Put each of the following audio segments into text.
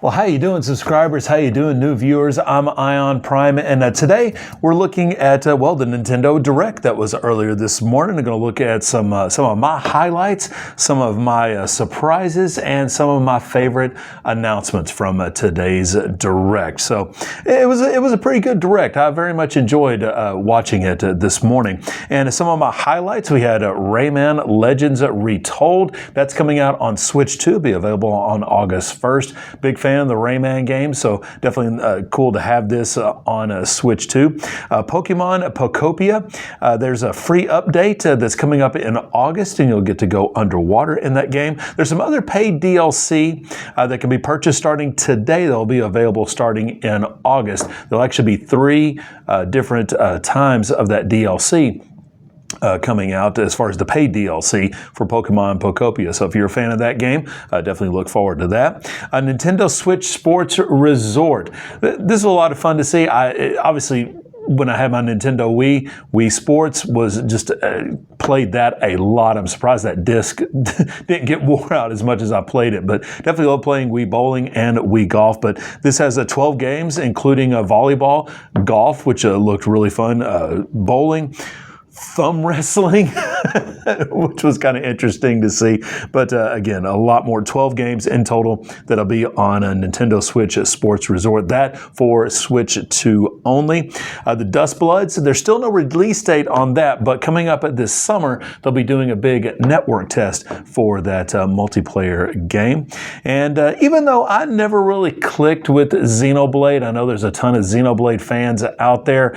Well, how you doing, subscribers? How you doing, new viewers? I'm Ion Prime, and today we're looking at the Nintendo Direct that was earlier this morning. I'm going to look at some of my highlights, some of my surprises, and some of my favorite announcements from today's Direct. So it was a pretty good Direct. I very much enjoyed watching it this morning. And some of my highlights, we had Rayman Legends Retold. That's coming out on Switch 2. It'll be available on August 1st. Big fan of the Rayman game, so definitely cool to have this on Switch 2. Pokemon Pokopia, there's a free update that's coming up in August, and you'll get to go underwater in that game. There's some other paid DLC that can be purchased starting today. They'll be available starting in August. There'll actually be three different times of that DLC coming out as far as the paid DLC for Pokemon Pokopia. So if you're a fan of that game, definitely look forward to that. Nintendo Switch Sports Resort. This is a lot of fun to see. Obviously, when I had my Nintendo Wii Sports was just played that a lot. I'm surprised that disc didn't get wore out as much as I played it, but definitely love playing Wii Bowling and Wii Golf. But this has 12 games, including volleyball, golf, which looked really fun, bowling, thumb wrestling, which was kind of interesting to see. But again, a lot more, 12 games in total that'll be on a Nintendo Switch Sports Resort. That for Switch 2 only. The Dust Bloods, there's still no release date on that, but coming up this summer, they'll be doing a big network test for that multiplayer game. And even though I never really clicked with Xenoblade, I know there's a ton of Xenoblade fans out there.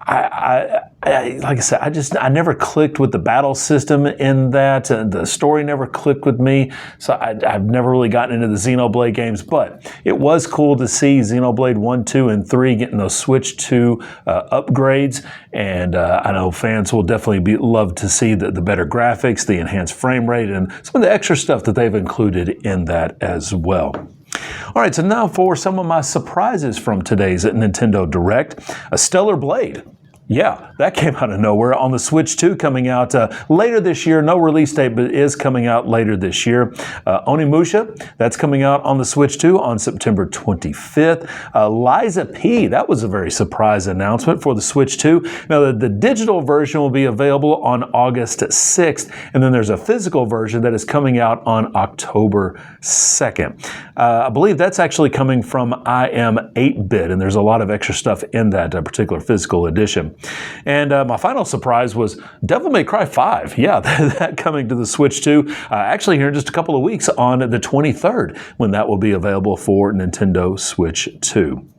Like I said, I never clicked with the battle system in that. The story never clicked with me, so I've never really gotten into the Xenoblade games, but it was cool to see Xenoblade 1, 2, and 3 getting those Switch 2 upgrades, and I know fans will definitely love to see the better graphics, the enhanced frame rate, and some of the extra stuff that they've included in that as well. All right, so now for some of my surprises from today's Nintendo Direct. A Stellar Blade. Yeah, that came out of nowhere on the Switch 2, coming out later this year. No release date, but it is coming out later this year. Onimusha, that's coming out on the Switch 2 on September 25th. Liza P, that was a very surprise announcement for the Switch 2. Now, the digital version will be available on August 6th, and then there's a physical version that is coming out on October 2nd. I believe that's actually coming from I Am 8-Bit, and there's a lot of extra stuff in that particular physical edition. And my final surprise was Devil May Cry 5. Yeah, that coming to the Switch 2, actually here in just a couple of weeks on the 23rd, when that will be available for Nintendo Switch 2.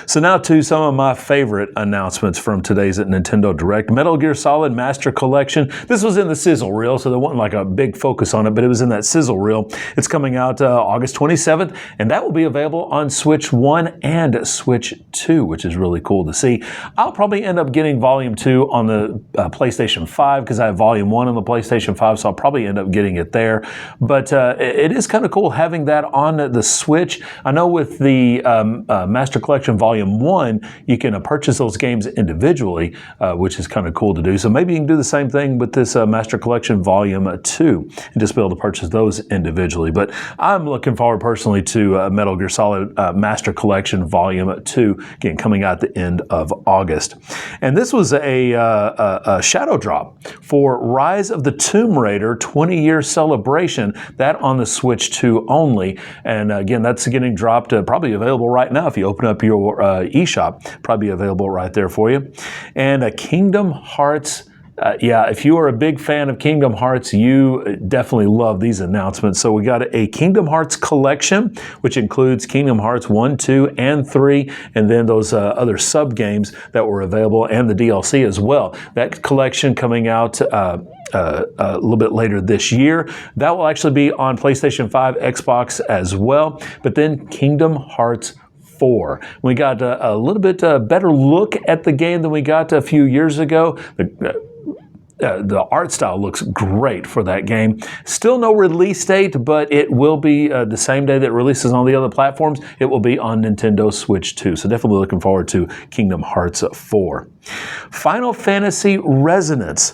So now to some of my favorite announcements from today's Nintendo Direct. Metal Gear Solid Master Collection. This was in the sizzle reel, so there wasn't like a big focus on it, but it was in that sizzle reel. It's coming out August 27th, and that will be available on Switch 1 and Switch 2, which is really cool to see. I'll probably end up getting Volume 2 on the PlayStation 5 because I have Volume 1 on the PlayStation 5, so I'll probably end up getting it there. But it is kind of cool having that on the Switch. I know with the Master Collection Volume 1, you can purchase those games individually, which is kind of cool to do. So maybe you can do the same thing with this Master Collection Volume 2 and just be able to purchase those individually. But I'm looking forward personally to Metal Gear Solid Master Collection Volume 2, again, coming out the end of August. And this was a shadow drop for Rise of the Tomb Raider 20-year celebration, that on the Switch 2 only. And again, that's getting dropped, probably available right now if you open up your eShop, probably available right there for you. And Kingdom Hearts. Yeah, if you are a big fan of Kingdom Hearts, you definitely love these announcements. So we got a Kingdom Hearts collection, which includes Kingdom Hearts 1, 2, and 3, and then those other sub-games that were available, and the DLC as well. That collection coming out a little bit later this year. That will actually be on PlayStation 5, Xbox as well. But then Kingdom Hearts 4. We got a little bit better look at the game than we got a few years ago. The art style looks great for that game. Still no release date, but it will be the same day that it releases on the other platforms. It will be on Nintendo Switch 2. So definitely looking forward to Kingdom Hearts 4. Final Fantasy Resonance.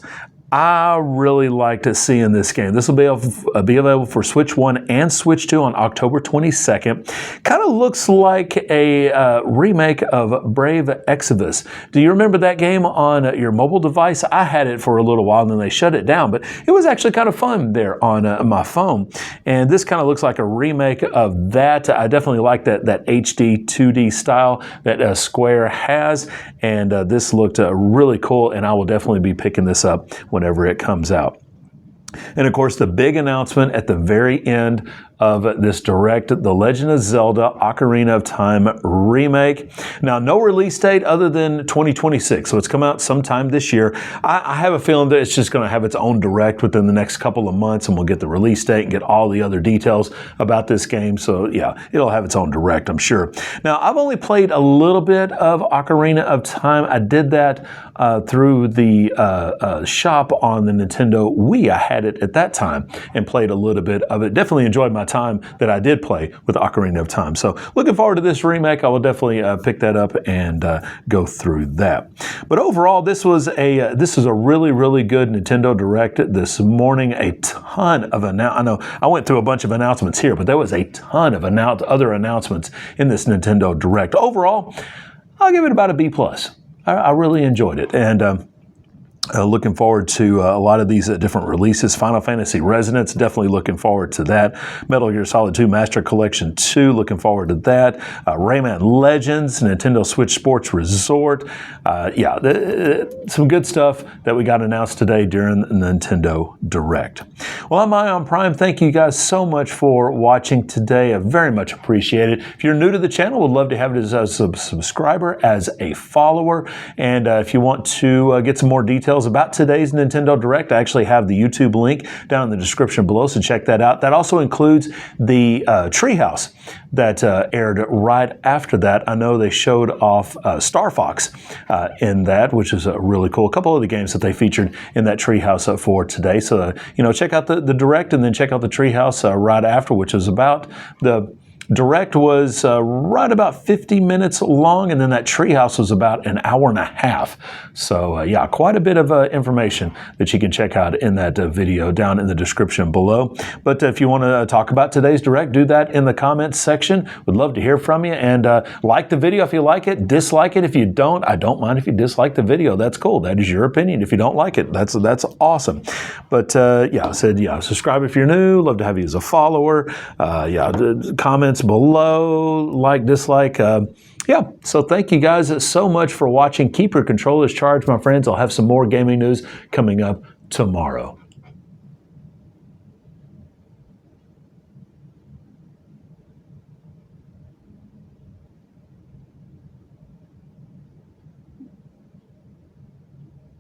I really liked seeing this game. This will be available for Switch 1 and Switch 2 on October 22nd. Kind of looks like a remake of Brave Exodus. Do you remember that game on your mobile device? I had it for a little while and then they shut it down, but it was actually kind of fun there on my phone. And this kind of looks like a remake of that. I definitely like that HD 2D style that Square has, and this looked really cool, and I will definitely be picking this up whenever it comes out. And of course, the big announcement at the very end of this Direct, The Legend of Zelda Ocarina of Time remake. Now, no release date other than 2026, so it's come out sometime this year. I have a feeling that it's just going to have its own Direct within the next couple of months, and we'll get the release date and get all the other details about this game. So yeah, it'll have its own Direct, I'm sure. Now, I've only played a little bit of Ocarina of Time. I did that through the shop on the Nintendo Wii. I had it at that time and played a little bit of it. Definitely enjoyed my time that I did play with Ocarina of Time. So looking forward to this remake. I will definitely pick that up and go through that. But overall, this was a really, really good Nintendo Direct this morning. A ton of I know I went through a bunch of announcements here, but there was a ton of other announcements in this Nintendo Direct. Overall, I'll give it about a B+. I really enjoyed it, and looking forward to a lot of these different releases. Final Fantasy Resonance, definitely looking forward to that. Metal Gear Solid 2 Master Collection 2, looking forward to that. Rayman Legends, Nintendo Switch Sports Resort. Some good stuff that we got announced today during the Nintendo Direct. Well, I'm Ion Prime. Thank you guys so much for watching today. I very much appreciate it. If you're new to the channel, would love to have it as a subscriber, as a follower. And if you want to get some more details about today's Nintendo Direct, I actually have the YouTube link down in the description below, so check that out. That also includes the Treehouse that aired right after that. I know they showed off Star Fox in that, which is really cool. A couple of the games that they featured in that Treehouse for today. So, check out the Direct and then check out the Treehouse right after, which is about the Direct was right about 50 minutes long, and then that Treehouse was about an hour and a half. So yeah, quite a bit of information that you can check out in that video down in the description below. But if you want to talk about today's Direct, do that in the comments section. Would love to hear from you, and like the video if you like it, dislike it if you don't. I don't mind if you dislike the video. That's cool. That is your opinion. If you don't like it, that's awesome. But yeah, I said, subscribe if you're new. Love to have you as a follower. Comments below, like, dislike. So thank you guys so much for watching. Keep your controllers charged, my friends. I'll have some more gaming news coming up tomorrow.